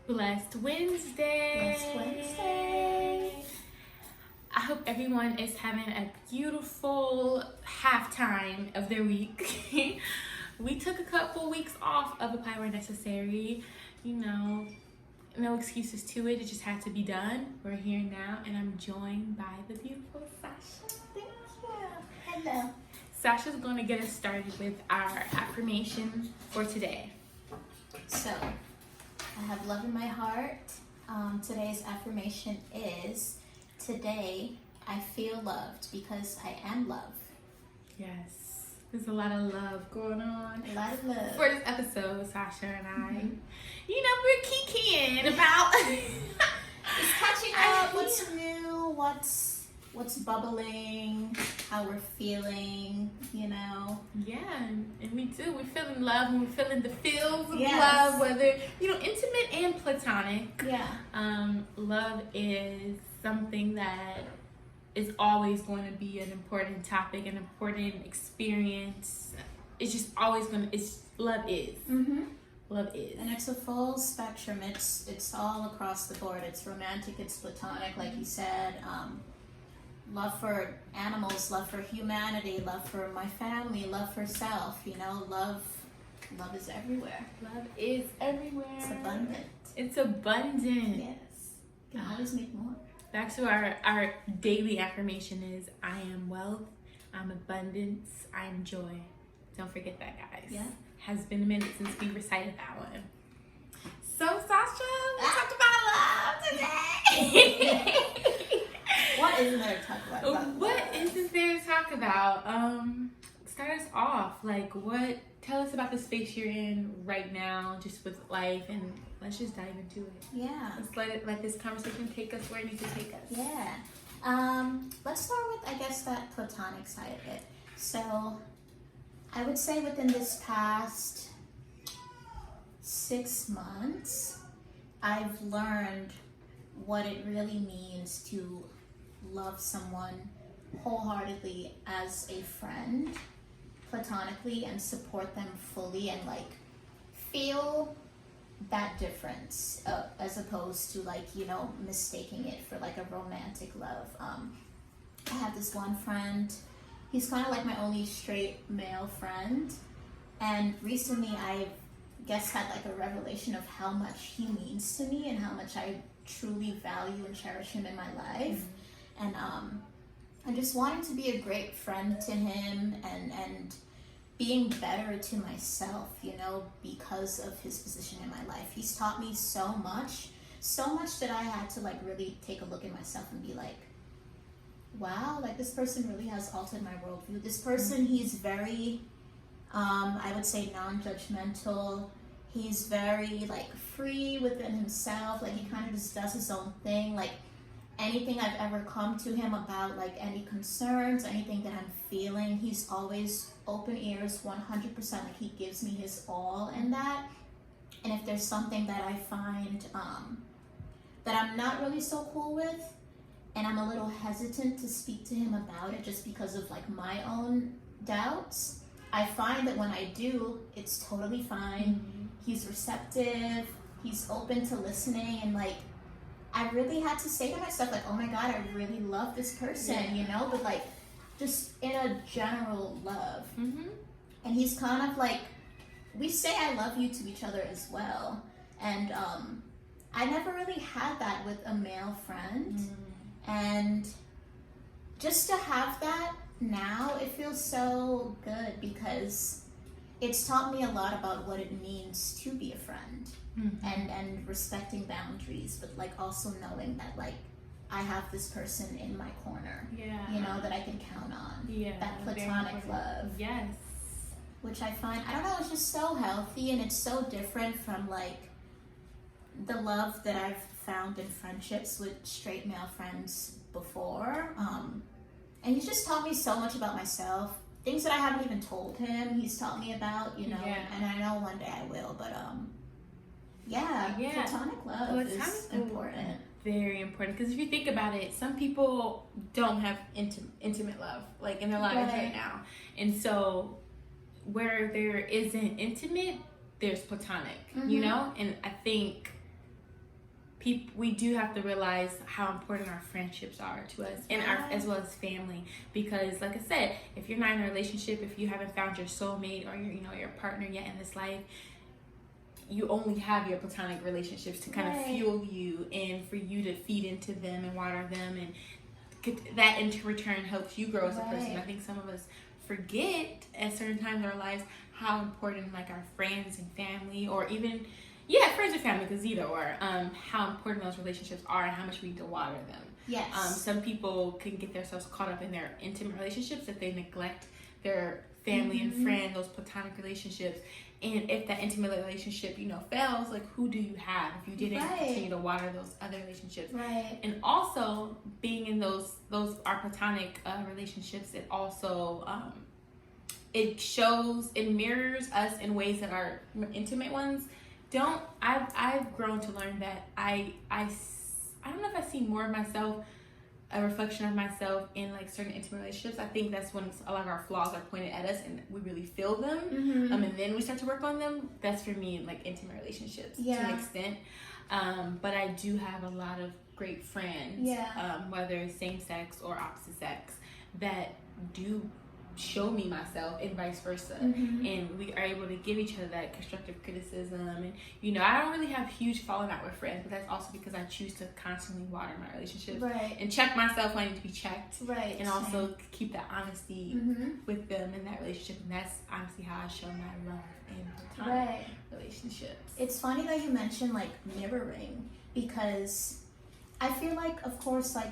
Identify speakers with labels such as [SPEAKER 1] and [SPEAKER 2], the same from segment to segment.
[SPEAKER 1] Blessed Wednesday.
[SPEAKER 2] Blessed Wednesday.
[SPEAKER 1] I hope everyone is having a beautiful halftime of their week. We took a couple weeks off of Apply Where Necessary. No excuses to it. It just had to be done. We're here now, and I'm joined by the beautiful Sasha.
[SPEAKER 2] Thank you. Hello.
[SPEAKER 1] Sasha's going to get us started with our affirmation for today.
[SPEAKER 2] So, I have love in my heart. Today's affirmation is, today I feel loved because I am love.
[SPEAKER 1] Yes. There's a lot of love going on.
[SPEAKER 2] A lot of love.
[SPEAKER 1] For this episode, Sasha and I, we're kikiing about
[SPEAKER 2] Just catching up, what's new, what's bubbling, how we're feeling,
[SPEAKER 1] Yeah, and we do. We're feeling love and we're feeling the feels of
[SPEAKER 2] Yes.
[SPEAKER 1] love, whether, intimate and platonic.
[SPEAKER 2] Yeah.
[SPEAKER 1] Love is something that is always going to be an important topic, an important experience. It's just always love is. Love is.
[SPEAKER 2] And it's a full spectrum. It's all across the board. It's romantic, it's platonic, like you said. Love for animals, love for humanity, love for my family, love for self. Love is everywhere.
[SPEAKER 1] Love is everywhere.
[SPEAKER 2] It's abundant.
[SPEAKER 1] It's abundant.
[SPEAKER 2] Yes. You can always make more.
[SPEAKER 1] Back to our daily affirmation is, I am wealth, I'm abundance, I am joy. Don't forget that, guys.
[SPEAKER 2] Yeah.
[SPEAKER 1] Has been a minute since we recited that one. So, Sasha, we talked about love today.
[SPEAKER 2] What isn't there to talk about?
[SPEAKER 1] What isn't there to talk about? Start us off. Tell us about the space you're in right now, just with life, and let's just dive into it.
[SPEAKER 2] Yeah.
[SPEAKER 1] Let's let this conversation take us where it needs to take us.
[SPEAKER 2] Yeah. Let's start with, I guess, that platonic side of it. So, I would say within this past 6 months, I've learned what it really means to love someone wholeheartedly as a friend, platonically, and support them fully, and feel that difference as opposed to mistaking it for a romantic love. I have this one friend. He's kind of like my only straight male friend, and recently I guess had a revelation of how much he means to me and how much I truly value and cherish him in my life. And I just wanted to be a great friend to him and being better to myself, because of his position in my life. He's taught me so much that I had to really take a look at myself and be like, wow, this person really has altered my worldview. This person, he's very, I would say, non-judgmental. He's very free within himself. He kind of just does his own thing. Anything I've ever come to him about, any concerns, anything that I'm feeling, he's always open ears, 100%. He gives me his all in that. And if there's something that I find that I'm not really so cool with, and I'm a little hesitant to speak to him about it just because of my own doubts, I find that when I do, it's totally fine. He's receptive, he's open to listening, and I really had to say to myself, oh my God, I really love this person, but just in a general love. And he's kind of we say I love you to each other as well. And I never really had that with a male friend. And just to have that now, it feels so good because it's taught me a lot about what it means to be a friend. And respecting boundaries, but also knowing that I have this person in my corner, that I can count on. That platonic love.
[SPEAKER 1] Yes.
[SPEAKER 2] Which I find, I don't know, it's just so healthy, and it's so different from the love that I've found in friendships with straight male friends before. And he's just taught me so much about myself, things that I haven't even told him. He's taught me about, and I know one day I will, but platonic love is important.
[SPEAKER 1] Very important, because if you think about it, some people don't have intimate love in their lives right now, and so where there isn't intimate, there's platonic, and I think we do have to realize how important our friendships are to us, and as well as family. Because, like I said, if you're not in a relationship, if you haven't found your soulmate or your partner yet in this life, you only have your platonic relationships to kind of fuel you and for you to feed into them and water them, and that in return helps you grow as a person. I think some of us forget at certain times in our lives how important like our friends and family, or even friends and family, because either or, how important those relationships are and how much we need to water them.
[SPEAKER 2] Yes.
[SPEAKER 1] Some people can get themselves caught up in their intimate relationships that they neglect their family and friend, those platonic relationships. And if that intimate relationship, fails, like, who do you have if you didn't continue to water those other relationships?
[SPEAKER 2] Right.
[SPEAKER 1] And also, being in those our platonic relationships, it also it mirrors us in ways that our intimate ones don't. I've grown to learn that I don't know if I see more of myself, a reflection of myself in like certain intimate relationships. I think that's when a lot of our flaws are pointed at us and we really feel them, and then we start to work on them. That's for me in like intimate relationships to an extent. But I do have a lot of great friends, whether it's same sex or opposite sex, that do show me myself and vice versa, and we are able to give each other that constructive criticism. And I don't really have huge falling out with friends, but that's also because I choose to constantly water my relationships and check myself when I need to be checked, and also keep that honesty with them in that relationship. And that's honestly how I show my love in platonic relationships.
[SPEAKER 2] It's funny that you mentioned like mirroring, because I feel like, of course, like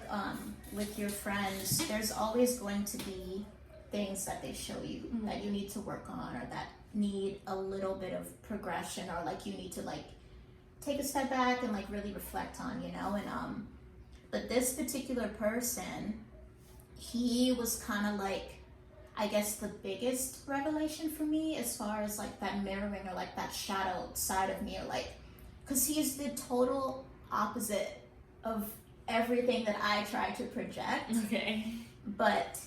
[SPEAKER 2] with your friends, there's always going to be things that they show you that you need to work on, or that need a little bit of progression, or like you need to like take a step back and like really reflect on, and but this particular person, he was kind of like, I guess, the biggest revelation for me as far as like that mirroring, or like that shadow side of me, or like, because he's the total opposite of everything that I try to project, but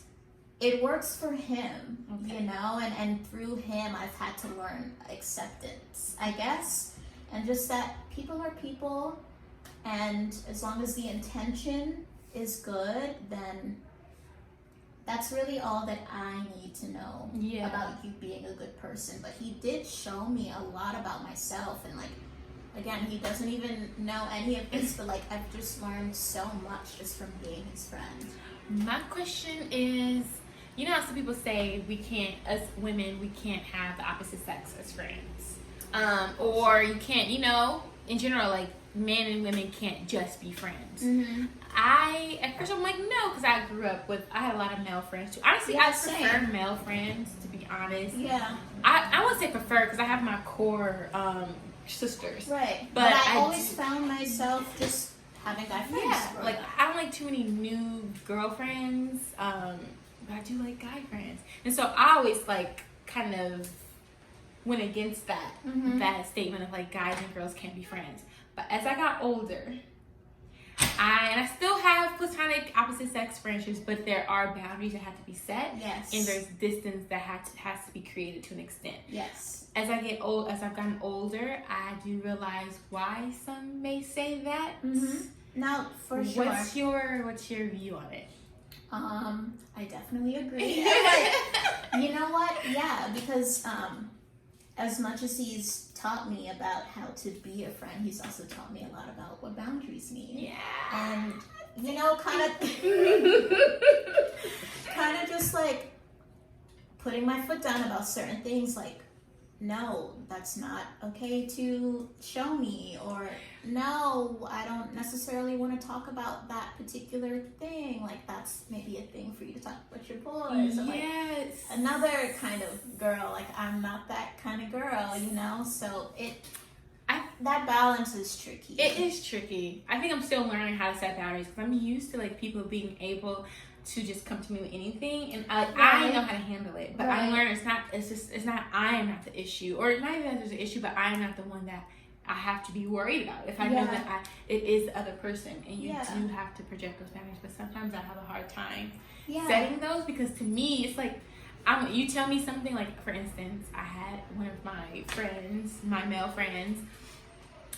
[SPEAKER 2] it works for him, and through him I've had to learn acceptance, I guess, and just that people are people, and as long as the intention is good, then that's really all that I need to know about you being a good person. But he did show me a lot about myself, and like, again, he doesn't even know any of this, but like, I've just learned so much just from being his friend.
[SPEAKER 1] My question is, how some people say we can't, as women, we can't have the opposite sex as friends. Or you can't, in general, like, men and women can't just be friends. At first I'm like, no, because I grew up I had a lot of male friends too. Honestly, I prefer male friends, to be honest. I wouldn't say prefer, because I have my core sisters.
[SPEAKER 2] Right. But I always found myself just having guy friends.
[SPEAKER 1] Like, I don't like too many new girlfriends. But I do like guy friends. And so I always like kind of went against that that statement of like guys and girls can't be friends. But as I got older, I still have platonic opposite sex friendships, but there are boundaries that have to be set.
[SPEAKER 2] Yes.
[SPEAKER 1] And there's distance that has to be created to an extent.
[SPEAKER 2] Yes.
[SPEAKER 1] As I've gotten older, I do realize why some may say that.
[SPEAKER 2] Now, for sure.
[SPEAKER 1] What's your view on it?
[SPEAKER 2] I definitely agree. Like, you know what? Yeah, because as much as he's taught me about how to be a friend, he's also taught me a lot about what boundaries mean. And kind of just like putting my foot down about certain things, like, no, that's not okay to show me, or no, I don't necessarily want to talk about that particular thing, like that's maybe a thing for you to talk about your boys, or like another kind of girl, like I'm not that kind of girl, so that balance is tricky.
[SPEAKER 1] It is tricky. I think I'm still learning how to set boundaries, because I'm used to like people being able to just come to me with anything, and I know how to handle it. But I learned it's not I am not the issue, or not even that there's an issue, but I am not the one that I have to be worried about. If I know that it is the other person, and you do have to project those boundaries. But sometimes I have a hard time setting those, because to me it's like you tell me something, like for instance, I had one of my friends, my male friends.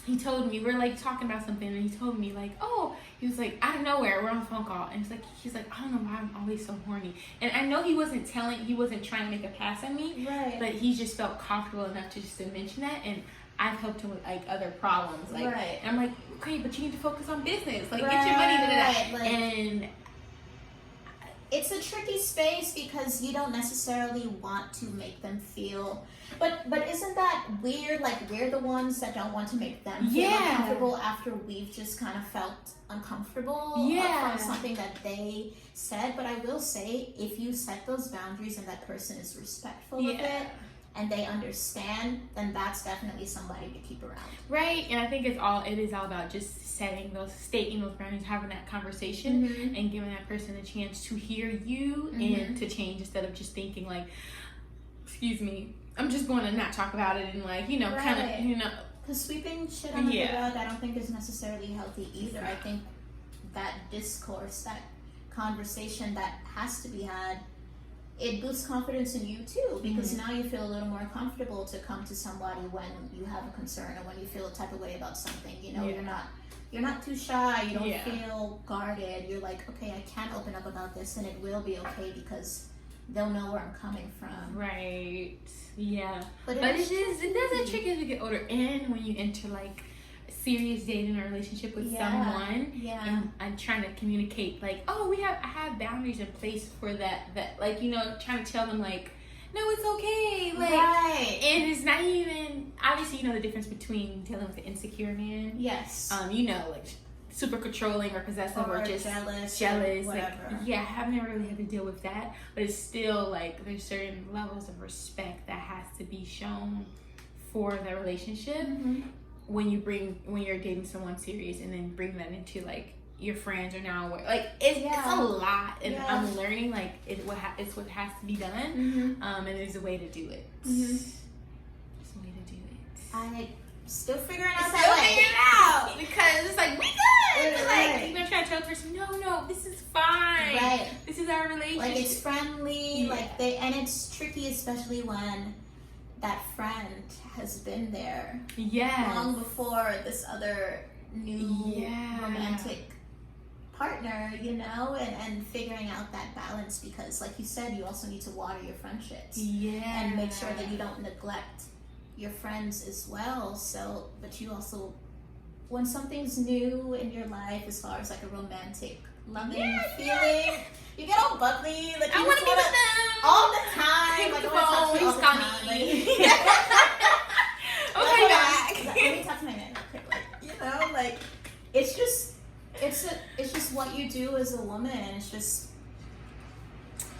[SPEAKER 1] he told me, we're like talking about something, and he told me like, oh, he was like, out of nowhere, we're on a phone call, and he's like, I don't know why I'm always so horny. And I know he wasn't trying to make a pass at me,
[SPEAKER 2] right?
[SPEAKER 1] But he just felt comfortable enough to just to mention that, and I've helped him with like other problems, like,
[SPEAKER 2] right.
[SPEAKER 1] And I'm like, okay, but you need to focus on business, like, get your money,
[SPEAKER 2] like,
[SPEAKER 1] and
[SPEAKER 2] it's a tricky space because you don't necessarily want to make them feel, but isn't that weird? Like, we're the ones that don't want to make them feel uncomfortable after we've just kind of felt uncomfortable from something that they said. But I will say, if you set those boundaries and that person is respectful of it and they understand, then that's definitely somebody to keep around.
[SPEAKER 1] Right, and I think it is all about just stating those boundaries, having that conversation, and giving that person a chance to hear you and to change, instead of just thinking like, excuse me, I'm just going to not talk about it, and like, kind of,
[SPEAKER 2] because sweeping shit under the rug, I don't think is necessarily healthy either. I think that discourse, that conversation that has to be had, it boosts confidence in you too, because now you feel a little more comfortable to come to somebody when you have a concern or when you feel a type of way about something. You're not too shy, you don't feel guarded. You're like, okay, I can open up about this and it will be okay because they'll know where I'm coming from.
[SPEAKER 1] Right. Yeah. But it does get tricky as you get older, and when you enter like serious dating or relationship with someone, and I'm trying to communicate like, oh, I have boundaries in place for that, like, trying to tell them like, no, it's okay, like, and it's not even, obviously, the difference between dealing with an insecure man, like super controlling or possessive or just jealous,
[SPEAKER 2] whatever.
[SPEAKER 1] Like, I've never really had to deal with that, but it's still like there's certain levels of respect that has to be shown for the relationship. When you're dating someone serious, and then bring that into like your friends or now, like it's a lot, and I'm learning like it's what has to be done, and there's a way to do it. There's a way to do it.
[SPEAKER 2] I still figuring out
[SPEAKER 1] because it's like we good. Like you're gonna try to tell the person, no, this is fine.
[SPEAKER 2] Right.
[SPEAKER 1] This is our relationship.
[SPEAKER 2] Like it's friendly. And it's tricky, especially when that friend has been there long before this other new romantic partner, and figuring out that balance, because like you said, you also need to water your friendships and make sure that you don't neglect your friends as well. So, but you also, when something's new in your life, as far as like a romantic loving feeling, you get all bubbly, like
[SPEAKER 1] I want to be with them
[SPEAKER 2] all the time. Like, I want to talk to you all the time. Okay, back. Let me talk to my man real quick. Like, it's just what you do as a woman, and it's just,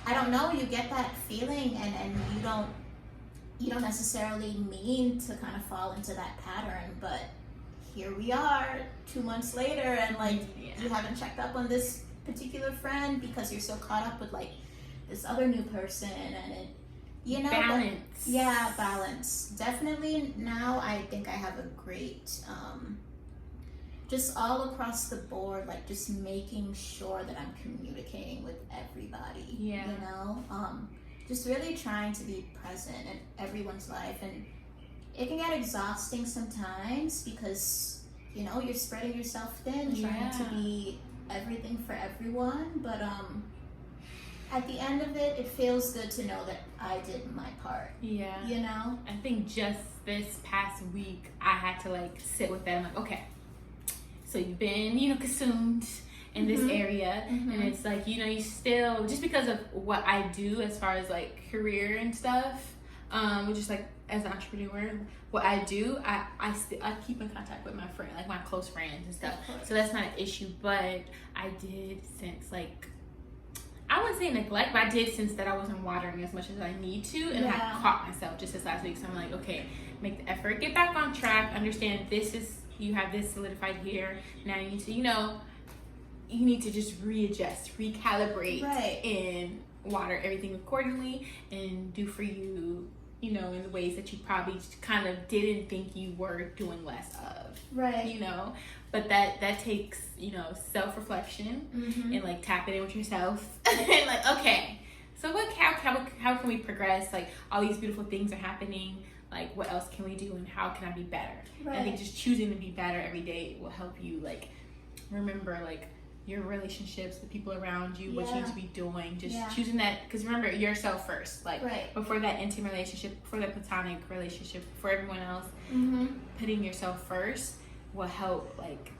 [SPEAKER 2] I don't know, you get that feeling, and you don't necessarily mean to kind of fall into that pattern, but here we are 2 months later, and like you haven't checked up on this particular friend because you're so caught up with like this other new person, and it,
[SPEAKER 1] balance.
[SPEAKER 2] Balance. Definitely now I think I have a great, just all across the board, like just making sure that I'm communicating with everybody, just really trying to be present in everyone's life. And it can get exhausting sometimes because, you're spreading yourself thin, trying to be everything for everyone. But at the end of it, it feels good to know that I did my part. I think just this past week, I had to like sit with that. I'm like, okay, so you've been, consumed in this area, and it's like, you still, just because of what I do as far as like career and stuff, just like as an entrepreneur, what I do, I keep in contact with my friend, like my close friends and stuff, so that's not an issue. But I did sense like, I wouldn't say neglect, but I did sense that I wasn't watering as much as I need to, and I caught myself just this last week. So I'm like, okay, make the effort, get back on track, understand you have this solidified here, now you need to, you need to just readjust, recalibrate, and water everything accordingly, and do for you, in the ways that you probably kind of didn't think you were doing less of. But that takes, self-reflection, and like tapping in with yourself, and like, okay, so how can we progress? Like all these beautiful things are happening.
[SPEAKER 1] like what else can we do and how can I be better.
[SPEAKER 2] Right.
[SPEAKER 1] I think just choosing to be better every day will help you like remember like your relationships, the people around you, what you need to be doing, just choosing that, because remember yourself first, like before that intimate relationship, before that platonic relationship, before everyone else. Putting yourself first will help like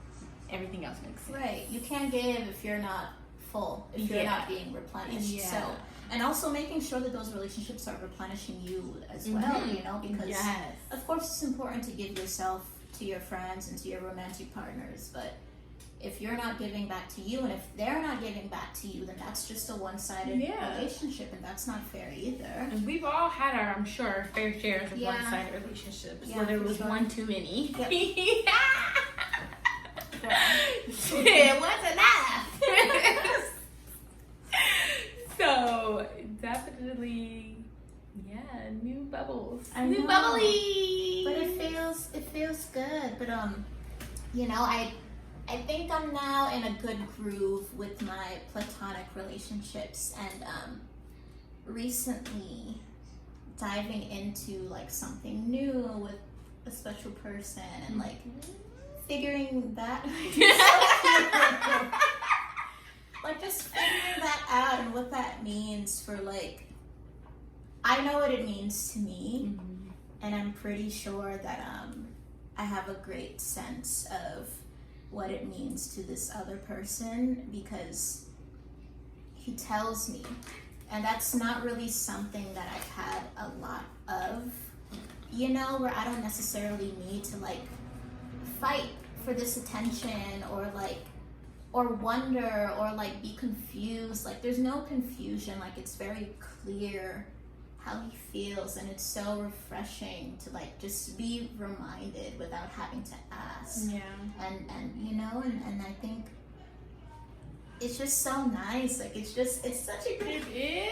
[SPEAKER 1] everything else makes sense.
[SPEAKER 2] Right. You can't give if you're not full, if you're not being replenished. So, and also making sure that those relationships are replenishing you as well, you know, because of course it's important to give yourself to your friends and to your romantic partners, but if you're not giving back to you and if they're not giving back to you, then that's just a one-sided relationship, and that's not fair either.
[SPEAKER 1] And we've all had our, I'm sure, fair shares of one-sided relationships where there was one too many. It wasn't enough. So definitely, new bubbles. New bubbly.
[SPEAKER 2] But it feels good. But you know, I think I'm now in a good groove with my platonic relationships, and recently diving into like something new with a special person and like figuring that like just figuring that out and what that means for like, I know what it means to me, and I'm pretty sure that I have a great sense of what it means to this other person, because he tells me, and that's not really something that I've had a lot of, you know, where I don't necessarily need to like fight for this attention or wonder or like be confused. Like there's no confusion, like it's very clear how he feels, and it's so refreshing to like just be reminded without having to ask. And you know, and I think it's just so nice. Like it's such a good.
[SPEAKER 1] It is.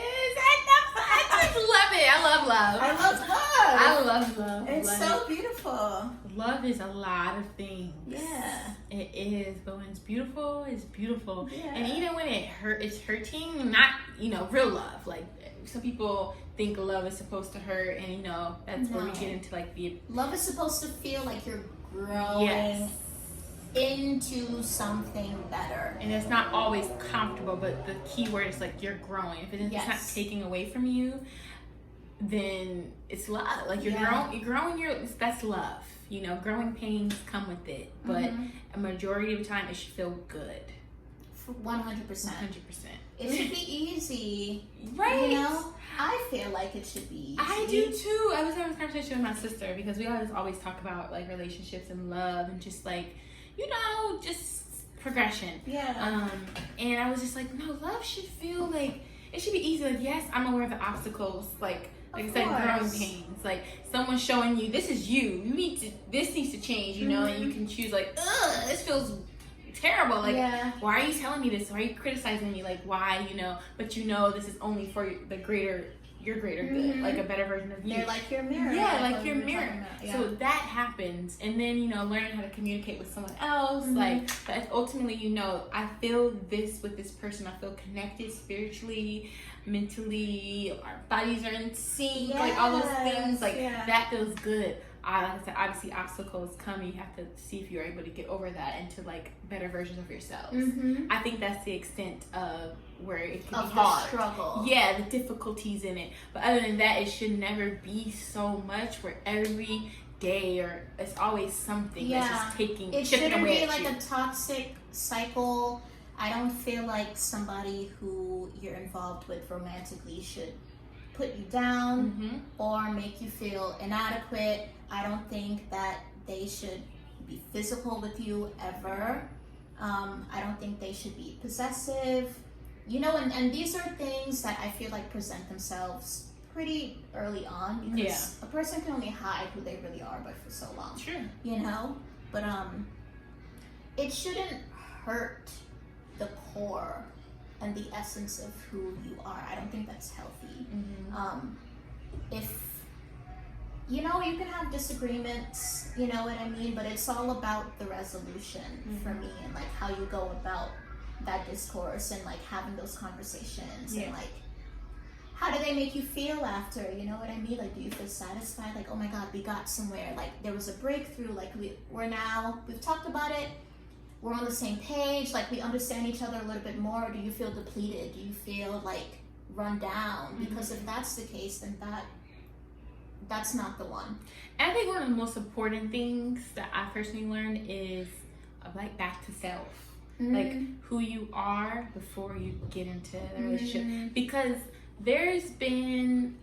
[SPEAKER 1] I just love it. I love love.
[SPEAKER 2] I love love.
[SPEAKER 1] I love love.
[SPEAKER 2] It's so beautiful.
[SPEAKER 1] Love is a lot of things.
[SPEAKER 2] Yeah.
[SPEAKER 1] It is, but when it's beautiful, it's beautiful.
[SPEAKER 2] Yeah.
[SPEAKER 1] And even when it's hurting, not, you know, real love. Like some people think love is supposed to hurt, and you know, that's where we get into like the
[SPEAKER 2] love is supposed to feel like you're growing into something better.
[SPEAKER 1] And it's not always comfortable, but the key word is like you're growing. If it's not taking away from you, then it's love. Like you're growing that's love. You know, growing pains come with it, but a majority of the time it should feel good.
[SPEAKER 2] 100%.
[SPEAKER 1] 100%.
[SPEAKER 2] It should be easy.
[SPEAKER 1] Right.
[SPEAKER 2] You know? I feel like it should be easy.
[SPEAKER 1] I do too. I was having this conversation with my sister because we always talk about like relationships and love and just like, you know, just progression.
[SPEAKER 2] Yeah.
[SPEAKER 1] And I was just like, no, love should feel like, it should be easy. Like, yes, I'm aware of the obstacles, like I said, growing pains. Like someone showing you, this is you. This needs to change, you know, and you can choose like, ugh, this feels terrible. Like, why are you telling me this? Why are you criticizing me? Like, why, you know, but you know this is only for your greater good, like a better version of you.
[SPEAKER 2] They're like your mirror.
[SPEAKER 1] Yeah, like your mirror. So that happens, and then, you know, learning how to communicate with someone else, like, but ultimately, you know, I feel this with this person, I feel connected spiritually, mentally, our bodies are in sync, like all those things, like that feels good. Like I said, obviously obstacles come, and you have to see if you're able to get over that into like better versions of yourselves. I think that's the extent of where it can be hard.
[SPEAKER 2] Struggle.
[SPEAKER 1] Yeah, the difficulties in it. But other than that, it should never be so much where every day or it's always something that's just chipping away at you. It shouldn't be
[SPEAKER 2] like a toxic cycle. I don't feel like somebody who you're involved with romantically should put you down or make you feel inadequate. I don't think that they should be physical with you ever. I don't think they should be possessive. You know, and these are things that I feel like present themselves pretty early on, because a person can only hide who they really are for so long.
[SPEAKER 1] Sure.
[SPEAKER 2] You know? But it shouldn't hurt the core and the essence of who you are. I don't think that's healthy. If, you know, you can have disagreements, you know what I mean, but it's all about the resolution for me, and like how you go about that discourse and like having those conversations and like how do they make you feel after? You know what I mean? Like, do you feel satisfied? Like, oh my God, we got somewhere. Like, there was a breakthrough. Like, we've talked about it. We're on the same page. Like, we understand each other a little bit more. Or do you feel depleted? Do you feel like run down? Because if that's the case, then that's not the one.
[SPEAKER 1] And I think one of the most important things that I personally learned is like back to self. Like who you are before you get into the relationship. Because there's been,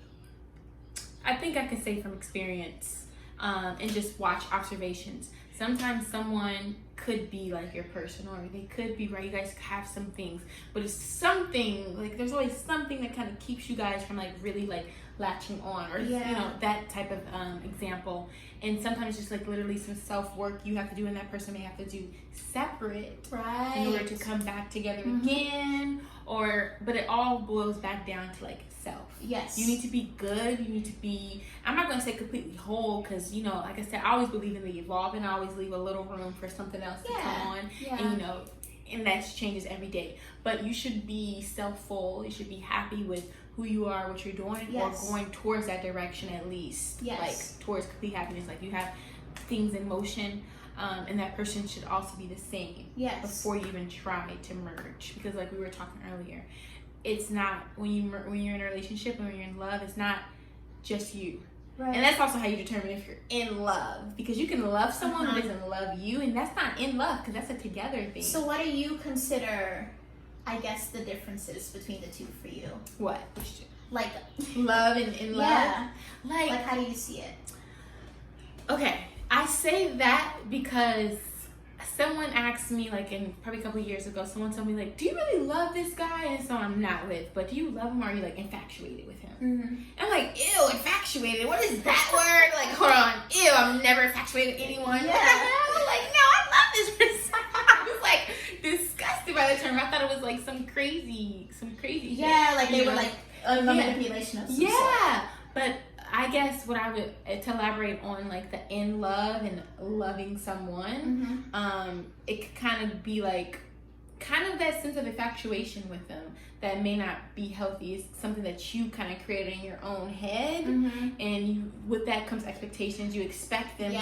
[SPEAKER 1] I think I can say from experience, and just watch observations, sometimes someone could be like your person, or they could be right, you guys have some things, but it's something like there's always something that kind of keeps you guys from like really like latching on, or you know, that type of example. And sometimes just like literally some self-work you have to do, and that person may have to do separate,
[SPEAKER 2] right,
[SPEAKER 1] in order to come back together again. But it all boils back down to like self.
[SPEAKER 2] Yes, you
[SPEAKER 1] need to be good. You need to be, I'm not going to say completely whole, because, you know, like I said, I always believe in the evolving. I always leave a little room for something else to come on. And, you know, and that changes every day. But you should be self-full. You should be happy with who you are, what you're doing, or going towards that direction at least. Like towards complete happiness. Like you have things in motion, and that person should also be the same. Before you even try to merge. Because like we were talking earlier, it's not, when you're in a relationship and when you're in love, it's not just you. Right. And that's also how you determine if you're in love. Because you can love someone who doesn't love you, and that's not in love, because that's a together thing.
[SPEAKER 2] So what do you consider, I guess, the differences between the two for you?
[SPEAKER 1] What?
[SPEAKER 2] Like
[SPEAKER 1] love and in love?
[SPEAKER 2] Yeah. Like how do you see it?
[SPEAKER 1] Okay, I say that because someone asked me, like, probably a couple of years ago, someone told me, like, do you really love this guy? And so I'm not with, but do you love him, or are you, like, infatuated with him? And I'm like, ew, infatuated? What is that word? Like, hold on. Ew, I'm never infatuated with anyone. What the hell? Like, no, I love this person. I was, like, disgusted by the term. I thought it was, like, some crazy shit.
[SPEAKER 2] Like, they were, like, a manipulation of some sort.
[SPEAKER 1] But I guess what I would, to elaborate on like the in love and loving someone, it could kind of be like, kind of that sense of infatuation with them that may not be healthy. It's something that you kind of created in your own head, and with that comes expectations. You expect them to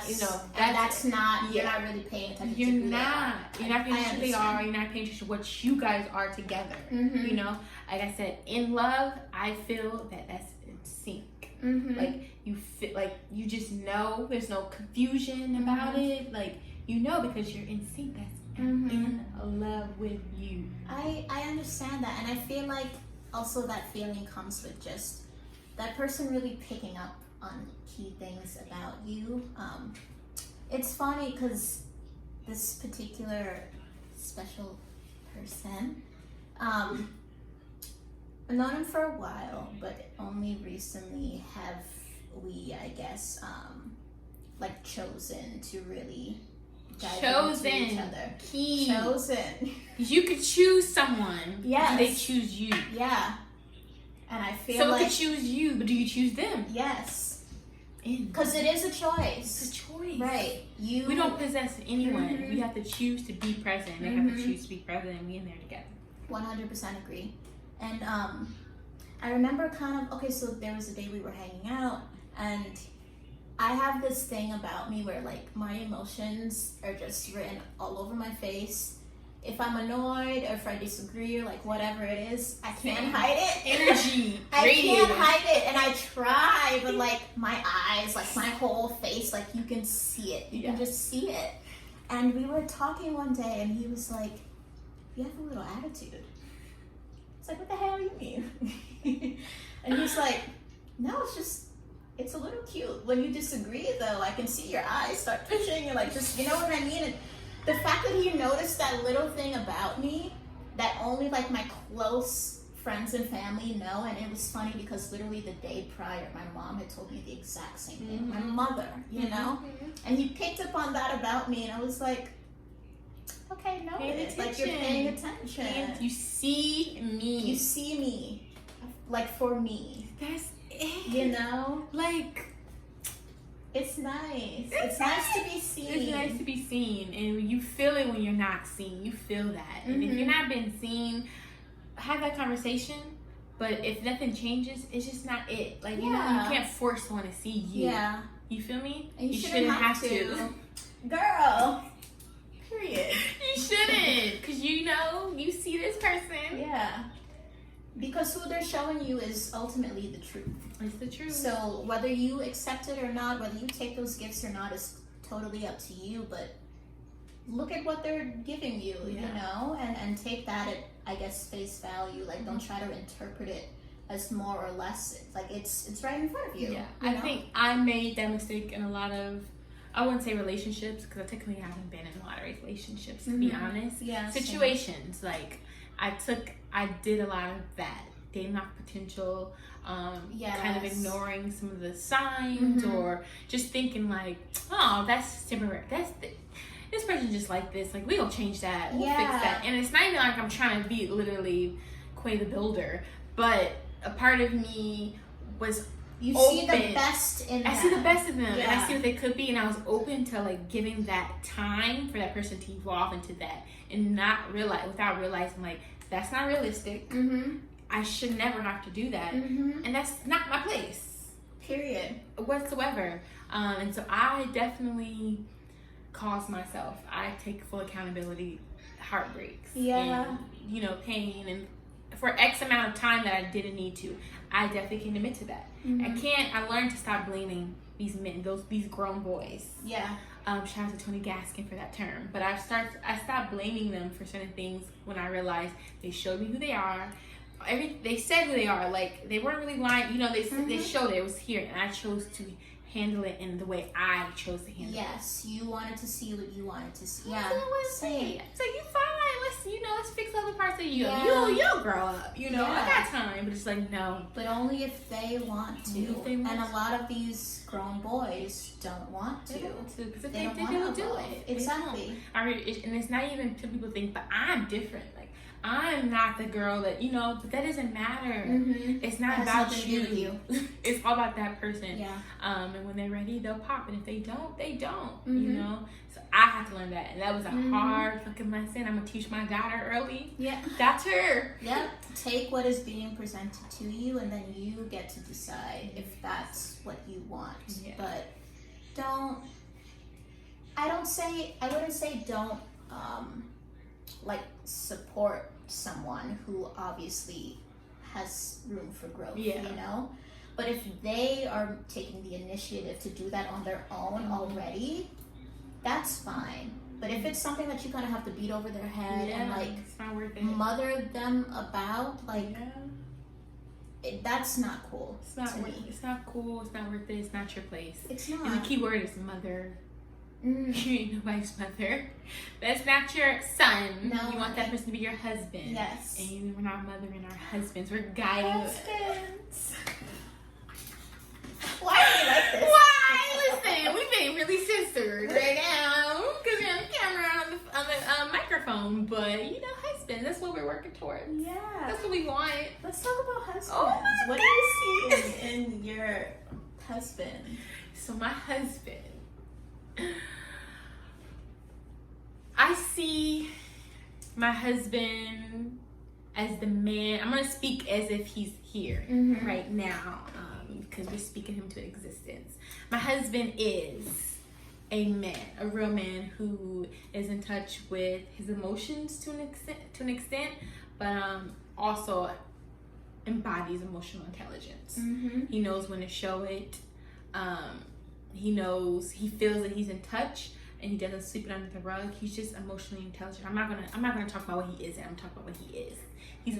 [SPEAKER 1] be, you know,
[SPEAKER 2] that's not, you're not really paying attention to who they are.
[SPEAKER 1] You're not paying attention to who they are. You're not paying attention to what you guys are together. You know, like I said, in love, I feel that that's in sync. Like you feel like you just know, there's no confusion about it. Like you know, because you're in sync. That's in love with you.
[SPEAKER 2] I understand that, and I feel like also that feeling comes with just that person really picking up on key things about you. It's funny because this particular special person, I've known him for a while, but only recently have we, I guess, like chosen to really dive into each other.
[SPEAKER 1] Key.
[SPEAKER 2] Chosen.
[SPEAKER 1] You could choose someone.
[SPEAKER 2] Yes.
[SPEAKER 1] They choose you.
[SPEAKER 2] Yeah. And I feel
[SPEAKER 1] someone
[SPEAKER 2] like
[SPEAKER 1] could choose you, but do you choose them?
[SPEAKER 2] Yes. Because it is a choice.
[SPEAKER 1] It's a choice.
[SPEAKER 2] Right.
[SPEAKER 1] We don't possess anyone. We have to choose to be present. They have to choose to be present, and we in there together.
[SPEAKER 2] 100% agree. And I remember so there was a day we were hanging out, and I have this thing about me where like my emotions are just written all over my face. If I'm annoyed or if I disagree or like whatever it is, I can't hide it.
[SPEAKER 1] Energy.
[SPEAKER 2] I can't hide it, and I try, but like my eyes, like my whole face, like you can see it. You can just see it. And we were talking one day, and he was like, "You have a little attitude." It's like, what the hell do you mean? And he's like, "No, it's a little cute. When you disagree, though, I can see your eyes start twitching and like just, you know what I mean?" And the fact that he noticed that little thing about me that only like my close friends and family know, and it was funny because literally the day prior, my mom had told me the exact same thing. My mother, you know? And he picked up on that about me, and I was like, okay, no, it's like you're paying attention.
[SPEAKER 1] You see me.
[SPEAKER 2] You see me. Like for me.
[SPEAKER 1] That's it.
[SPEAKER 2] You know?
[SPEAKER 1] Like,
[SPEAKER 2] it's nice. It's nice to be seen.
[SPEAKER 1] It's nice to be seen. And you feel it when you're not seen. You feel that. And if you're not being seen, have that conversation. But if nothing changes, it's just not it. Like, you know,
[SPEAKER 2] Yeah.
[SPEAKER 1] you can't force someone to see you.
[SPEAKER 2] Yeah.
[SPEAKER 1] You feel me?
[SPEAKER 2] And you shouldn't have to. Girl. Period.
[SPEAKER 1] You shouldn't. Because you know, you see this person.
[SPEAKER 2] Yeah. Because who they're showing you is ultimately the truth.
[SPEAKER 1] It's the truth.
[SPEAKER 2] So whether you accept it or not, whether you take those gifts or not, is totally up to you. But look at what they're giving you, you know, and take that at, I guess, face value. Like, don't try to interpret it as more or less. Like, it's right in front of you.
[SPEAKER 1] Yeah,
[SPEAKER 2] you
[SPEAKER 1] I
[SPEAKER 2] know?
[SPEAKER 1] think I made that mistake in a lot of, I wouldn't say relationships, because I technically haven't been in a lot of relationships, to be honest.
[SPEAKER 2] Yeah.
[SPEAKER 1] Situations, like, I did a lot of that. Dating off potential, kind of ignoring some of the signs, or just thinking like, oh, that's temporary. This person just like this. Like, we gonna change that. We'll fix that. And it's not even like I'm trying to be literally Quay the builder, but a part of me was
[SPEAKER 2] you
[SPEAKER 1] open.
[SPEAKER 2] See the best in them.
[SPEAKER 1] I see the best in them,
[SPEAKER 2] Yeah.
[SPEAKER 1] and I see what they could be, and I was open to like giving that time for that person to evolve into that, and without realizing like that's not realistic. I should never have to do that, and that's not my place.
[SPEAKER 2] Period.
[SPEAKER 1] Whatsoever. And so I definitely caused myself. I take full accountability. Heartbreaks.
[SPEAKER 2] Yeah.
[SPEAKER 1] And, you know, pain, and for X amount of time that I didn't need to, I definitely can admit to that. I learned to stop blaming these men, these grown boys.
[SPEAKER 2] Yeah.
[SPEAKER 1] Shout out to Tony Gaskin for that term. But I stopped blaming them for certain things when I realized they showed me who they are. They said who they are. Like, they weren't really lying. You know, they showed it was here, and I chose to handle it in the way I chose to handle it.
[SPEAKER 2] Yes, you wanted to see what you wanted to see.
[SPEAKER 1] Yeah,
[SPEAKER 2] same.
[SPEAKER 1] It's like, you fine. Let's fix other parts of you.
[SPEAKER 2] Yeah.
[SPEAKER 1] You'll grow up. You know,
[SPEAKER 2] Yeah.
[SPEAKER 1] I got time. But it's like, no.
[SPEAKER 2] But only if they want to.
[SPEAKER 1] If they want
[SPEAKER 2] and
[SPEAKER 1] to.
[SPEAKER 2] a lot of these grown boys don't want to.
[SPEAKER 1] They don't want to, because if
[SPEAKER 2] They
[SPEAKER 1] they
[SPEAKER 2] don't
[SPEAKER 1] did,
[SPEAKER 2] wanna
[SPEAKER 1] they would do
[SPEAKER 2] evolve.
[SPEAKER 1] it.
[SPEAKER 2] Exactly.
[SPEAKER 1] And it's not even to people think, but I'm different. Like, I'm not the girl that, you know, but that doesn't matter. It's not
[SPEAKER 2] Has
[SPEAKER 1] about
[SPEAKER 2] nothing to do with
[SPEAKER 1] you. It's all about that person.
[SPEAKER 2] Yeah.
[SPEAKER 1] And when they're ready, they'll pop. And if they don't, they don't. You know? So I had to learn that. And that was a hard fucking lesson. I'm going to teach my daughter early.
[SPEAKER 2] Yeah.
[SPEAKER 1] That's her.
[SPEAKER 2] Yep. Take what is being presented to you, and then you get to decide if that's what you want.
[SPEAKER 1] Yeah.
[SPEAKER 2] But I wouldn't say don't like support someone who obviously has room for growth,
[SPEAKER 1] Yeah.
[SPEAKER 2] you know? But if they are taking the initiative to do that on their own already, that's fine. But if it's something that you kind of have to beat over their head and like
[SPEAKER 1] it's not worth it.
[SPEAKER 2] mother them about, like that's not cool.
[SPEAKER 1] It's not
[SPEAKER 2] to
[SPEAKER 1] worth
[SPEAKER 2] me.
[SPEAKER 1] it. It's not cool. It's not worth it. It's not your place.
[SPEAKER 2] It's not.
[SPEAKER 1] And the key word is mother.
[SPEAKER 2] Mm.
[SPEAKER 1] You ain't nobody's mother. That's not your son.
[SPEAKER 2] No,
[SPEAKER 1] You want that person to be your husband.
[SPEAKER 2] Yes.
[SPEAKER 1] And we're not mothering our husbands. We're guiding.
[SPEAKER 2] Husbands. Why are you like this?
[SPEAKER 1] Why? Listen, we being really censored right now because we're on the camera on the microphone. But you know, husband. That's what we're working towards.
[SPEAKER 2] Yeah.
[SPEAKER 1] That's what we want.
[SPEAKER 2] Let's talk about husbands.
[SPEAKER 1] Oh my
[SPEAKER 2] What do you see in your husband?
[SPEAKER 1] So my husband, I see my husband as the man. I'm gonna speak as if he's here right now, because we're speaking him to existence. My husband is a man, a real man who is in touch with his emotions to an extent, but also embodies emotional intelligence. He knows when to show it. He feels that he's in touch, and he doesn't sweep it under the rug. He's just emotionally intelligent. I'm not gonna talk about what he isn't. I'm talking about what he is. He's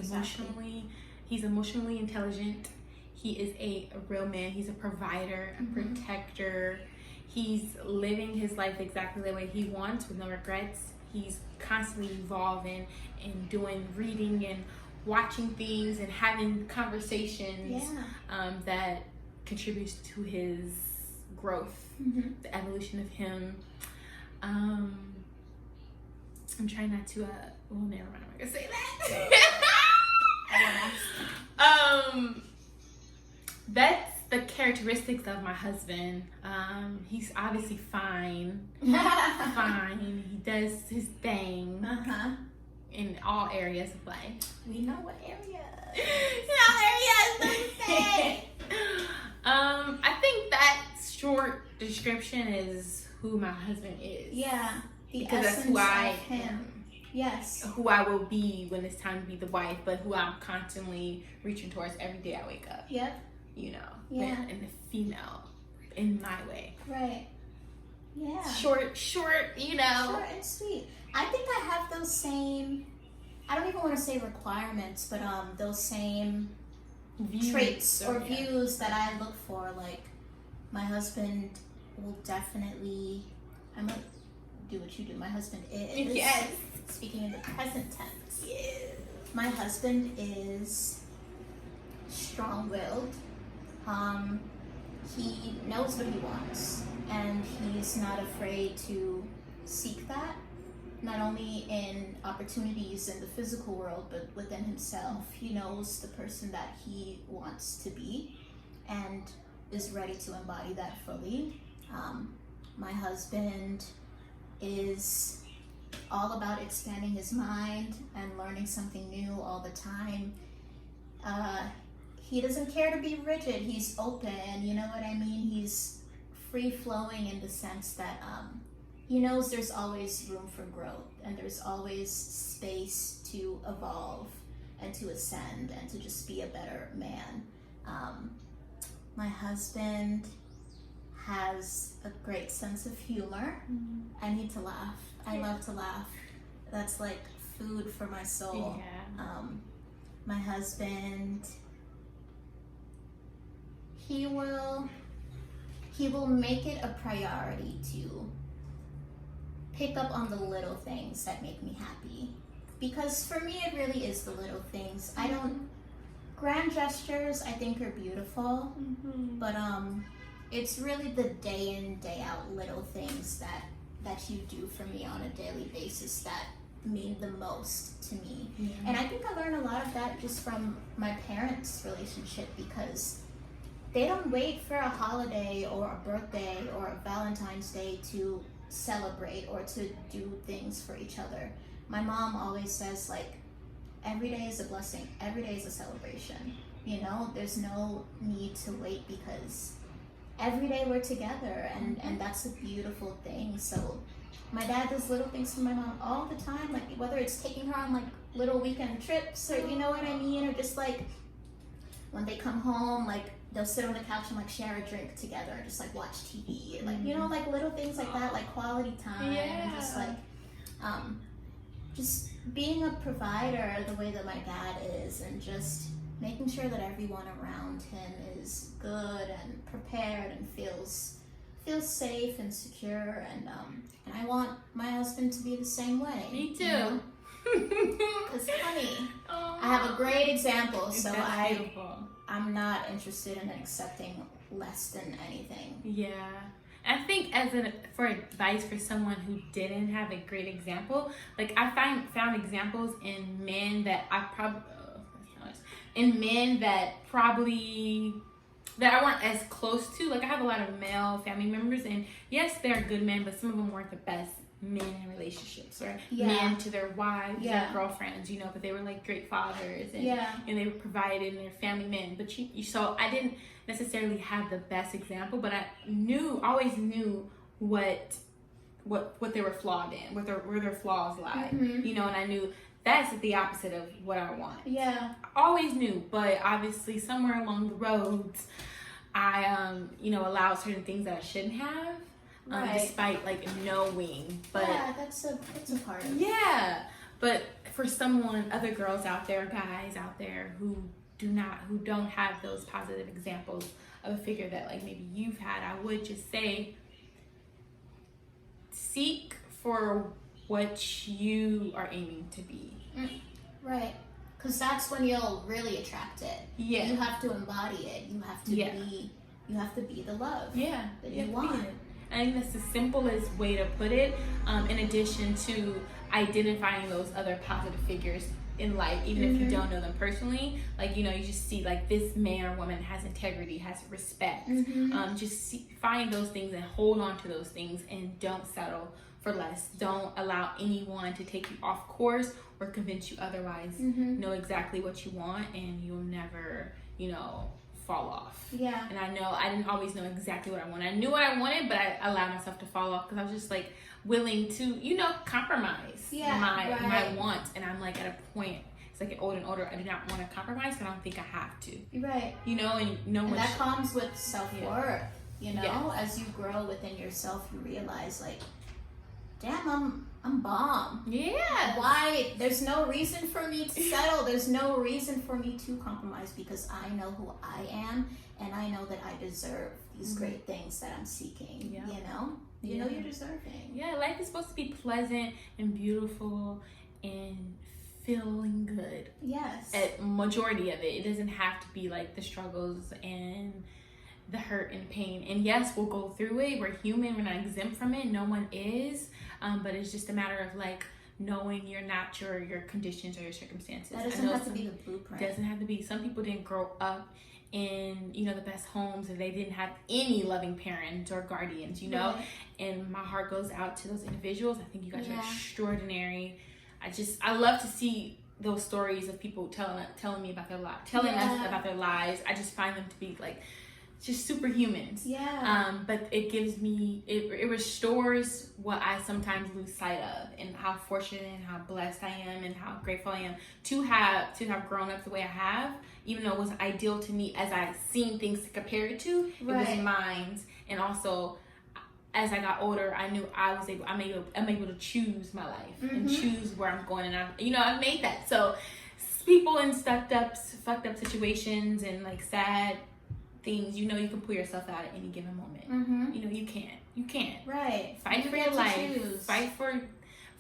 [SPEAKER 1] emotionally intelligent. He is a real man. He's a provider, a protector. He's living his life exactly the way he wants with no regrets. He's constantly evolving and reading and watching things and having conversations that contributes to his growth, the evolution of him. I'm trying not to well, never mind, I'm not gonna say that. That's the characteristics of my husband. He's obviously fine. He does his thing. in all areas of life.
[SPEAKER 2] We know what area.
[SPEAKER 1] I think that short description is who my husband is.
[SPEAKER 2] Yeah,
[SPEAKER 1] because that's who I am.
[SPEAKER 2] Yes.
[SPEAKER 1] Who I will be when it's time to be the wife, but who I'm constantly reaching towards every day I wake up.
[SPEAKER 2] Yep.
[SPEAKER 1] You know,
[SPEAKER 2] yeah.
[SPEAKER 1] And the female in my way.
[SPEAKER 2] Right. Yeah.
[SPEAKER 1] Short, you know.
[SPEAKER 2] Short and sweet. I think I have those same, I don't even want to say requirements, but those same views, traits or views that I look for. Like, my husband will definitely, I'm going to do what you do. My husband is.
[SPEAKER 1] Yes.
[SPEAKER 2] Speaking in the present tense.
[SPEAKER 1] Yes.
[SPEAKER 2] My husband is strong-willed. He knows what he wants, and he's not afraid to seek that, not only in opportunities in the physical world, but within himself. He knows the person that he wants to be and is ready to embody that fully. My husband is all about expanding his mind and learning something new all the time. He doesn't care to be rigid. He's open, you know what I mean? He's free-flowing in the sense that he knows there's always room for growth, and there's always space to evolve and to ascend and to just be a better man. My husband has a great sense of humor. I need to laugh. I love to laugh. That's like food for my soul.
[SPEAKER 1] Yeah.
[SPEAKER 2] My husband, he will make it a priority to pick up on the little things that make me happy. Because for me, it really is the little things. Grand gestures I think are beautiful, but it's really the day in, day out little things that you do for me on a daily basis that mean the most to me. And I think I learned a lot of that just from my parents' relationship, because they don't wait for a holiday or a birthday or a Valentine's Day to celebrate or to do things for each other. My mom always says, like, every day is a blessing, every day is a celebration. You know, there's no need to wait, because every day we're together, and that's a beautiful thing. So my dad does little things for my mom all the time, like whether it's taking her on like little weekend trips, or you know what I mean, or just like when they come home, like they'll sit on the couch and like share a drink together and just like watch TV, like, you know, like little things like that, like quality time. And just like just being a provider the way that my dad is, and just making sure that everyone around him is good and prepared and feels safe and secure, and I want my husband to be the same way.
[SPEAKER 1] Me too.
[SPEAKER 2] You know? Because honey, I have a great example, so I'm not interested in accepting less than anything.
[SPEAKER 1] Yeah. I think for advice for someone who didn't have a great example, like I found examples in men that that I weren't as close to. Like, I have a lot of male family members, and yes, they're good men, but some of them weren't the best men in relationships, or men to their wives or girlfriends, you know, but they were like great fathers, and and they were provided, and they're family men. But so I didn't necessarily have the best example, but I always knew what they were flawed in, where their flaws lie, you know, and I knew that's the opposite of what I want. Yeah. I always knew, but obviously somewhere along the roads, I, allowed certain things that I shouldn't have, despite like knowing. But
[SPEAKER 2] yeah, that's a part of it.
[SPEAKER 1] Yeah. But for other girls out there, guys out there who don't have those positive examples of a figure that like maybe you've had, I would just say, seek for what you are aiming to be.
[SPEAKER 2] Right. Because that's when you'll really attract it. Yeah. You have to embody it. You have to be the love that you want.
[SPEAKER 1] I think that's the simplest way to put it, in addition to identifying those other positive figures in life, even if you don't know them personally. Like, you just see like this man or woman has integrity, has respect. Find those things and hold on to those things, and don't settle for less. Don't allow anyone to take you off course or convince you otherwise. Know exactly what you want, and you'll never, fall off.
[SPEAKER 2] Yeah.
[SPEAKER 1] And I know I didn't always know exactly what I wanted. I knew what I wanted, but I allowed myself to fall off because I was just like willing to, compromise my wants. And I'm like at a point, it's like older and older, I do not want to compromise, but I don't think I have to.
[SPEAKER 2] Right.
[SPEAKER 1] And
[SPEAKER 2] that comes with self-worth. As you grow within yourself, you realize like, damn, I'm bomb.
[SPEAKER 1] Yeah.
[SPEAKER 2] Why? There's no reason for me to settle. There's no reason for me to compromise because I know who I am and I know that I deserve these great things that I'm seeking.
[SPEAKER 1] Yeah.
[SPEAKER 2] You know you're deserving.
[SPEAKER 1] Yeah, life is supposed to be pleasant and beautiful and feeling good.
[SPEAKER 2] Yes.
[SPEAKER 1] A majority of it. It doesn't have to be like the struggles and the hurt and pain. And yes, we'll go through it. We're human. We're not exempt from it. No one is. But it's just a matter of like knowing you're not your conditions or your circumstances.
[SPEAKER 2] That doesn't have to be the blueprint.
[SPEAKER 1] Doesn't have to be. Some people didn't grow up in the best homes, and they didn't have any loving parents or guardians.
[SPEAKER 2] Right.
[SPEAKER 1] And my heart goes out to those individuals. I think you guys are extraordinary. I love to see those stories of people telling me about their lives, telling us about their lives. I just find them to be like just superhumans.
[SPEAKER 2] Yeah.
[SPEAKER 1] But it gives me, it restores what I sometimes lose sight of, and how fortunate and how blessed I am and how grateful I am to have grown up the way I have, even though it wasn't ideal to me as I seen things to compare it to. It was mine. And also, as I got older, I knew I'm able to choose my life and choose where I'm going, and I've made that. So people in fucked up situations and like sad things, you can pull yourself out at any given moment. You can't.
[SPEAKER 2] Right.
[SPEAKER 1] Fight for your life.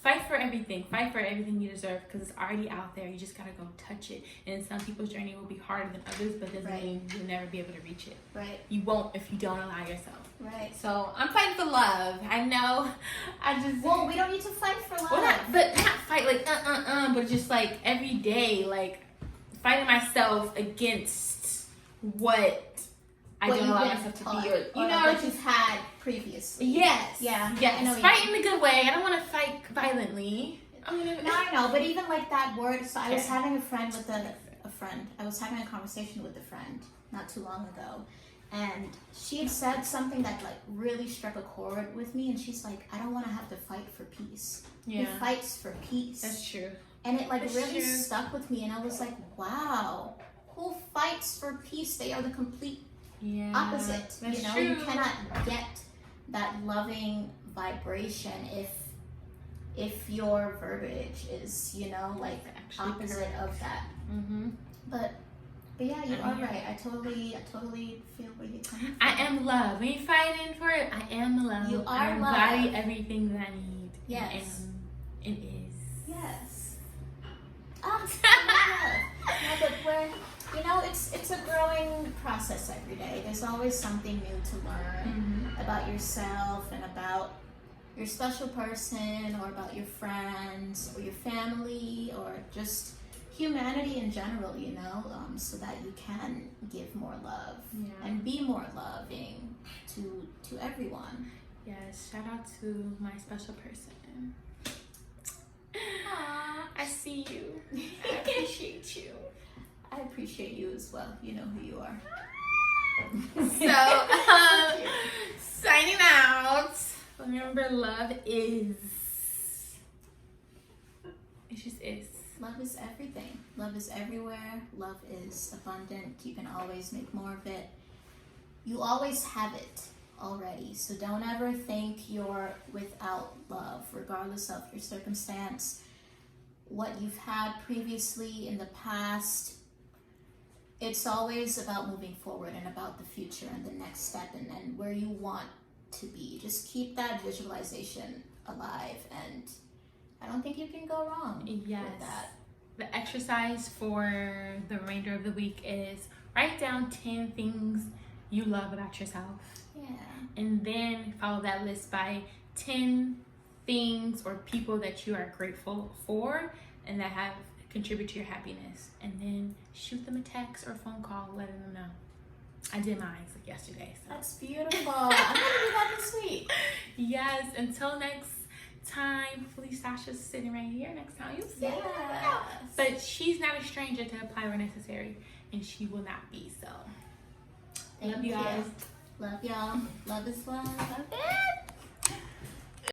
[SPEAKER 1] Fight for everything. Fight for everything you deserve, because it's already out there. You just gotta go touch it. And some people's journey will be harder than others, but doesn't mean you'll never be able to reach it.
[SPEAKER 2] Right.
[SPEAKER 1] You won't if you don't allow yourself.
[SPEAKER 2] Right.
[SPEAKER 1] So I'm fighting for love. I know.
[SPEAKER 2] Well, we don't need to fight for love.
[SPEAKER 1] Not fight like but just like every day, like fighting myself against what I don't allow myself to be, or
[SPEAKER 2] what you've had previously.
[SPEAKER 1] Yes.
[SPEAKER 2] Yeah.
[SPEAKER 1] Yes. Fight in a good way. I don't want to fight violently.
[SPEAKER 2] No, I know, but even like that word. So I was having I was having a conversation with a friend not too long ago, and she had said something that like really struck a chord with me. And she's like, I don't want to have to fight for peace.
[SPEAKER 1] Yeah.
[SPEAKER 2] He fights for peace.
[SPEAKER 1] That's true.
[SPEAKER 2] And it really stuck with me. And I was like, wow, who fights for peace? They are the complete opposite.
[SPEAKER 1] That's true.
[SPEAKER 2] You cannot get that loving vibration if your verbiage is like opposite of that. But yeah, you are right. I totally feel where you're coming from.
[SPEAKER 1] I am love. When you're fighting for it, I am love.
[SPEAKER 2] You are
[SPEAKER 1] I
[SPEAKER 2] love.
[SPEAKER 1] embody everything that I need.
[SPEAKER 2] Yes.
[SPEAKER 1] And is.
[SPEAKER 2] Yes. Love. No, but it's a growing process every day. There's always something new to learn about yourself and about your special person, or about your friends or your family, or just humanity in general, so that you can give more love and be more loving to everyone.
[SPEAKER 1] Yes, shout out to my special person.
[SPEAKER 2] Aww.
[SPEAKER 1] I see you. I appreciate you.
[SPEAKER 2] I appreciate you as well. You know who you are.
[SPEAKER 1] So, signing out. Remember, love is. It just is.
[SPEAKER 2] Love is everything. Love is everywhere. Love is abundant. You can always make more of it. You always have it already. So don't ever think you're without love, regardless of your circumstance, what you've had previously in the past. It's always about moving forward and about the future and the next step and where you want to be. Just keep that visualization alive, and I don't think you can go wrong with that.
[SPEAKER 1] The exercise for the remainder of the week is write down 10 things you love about yourself.
[SPEAKER 2] Yeah.
[SPEAKER 1] And then follow that list by 10 things or people that you are grateful for and that have contributed to your happiness. And then shoot them a text or a phone call letting them know. I did mine like yesterday. So.
[SPEAKER 2] That's beautiful. I'm going to do that this week.
[SPEAKER 1] Yes. Until next time. Hopefully Sasha's sitting right here next time you see her.
[SPEAKER 2] Yes.
[SPEAKER 1] But she's not a stranger to apply where necessary, and she will not be. So,
[SPEAKER 2] Thank
[SPEAKER 1] love you guys.
[SPEAKER 2] Love y'all. Love is love. Love it.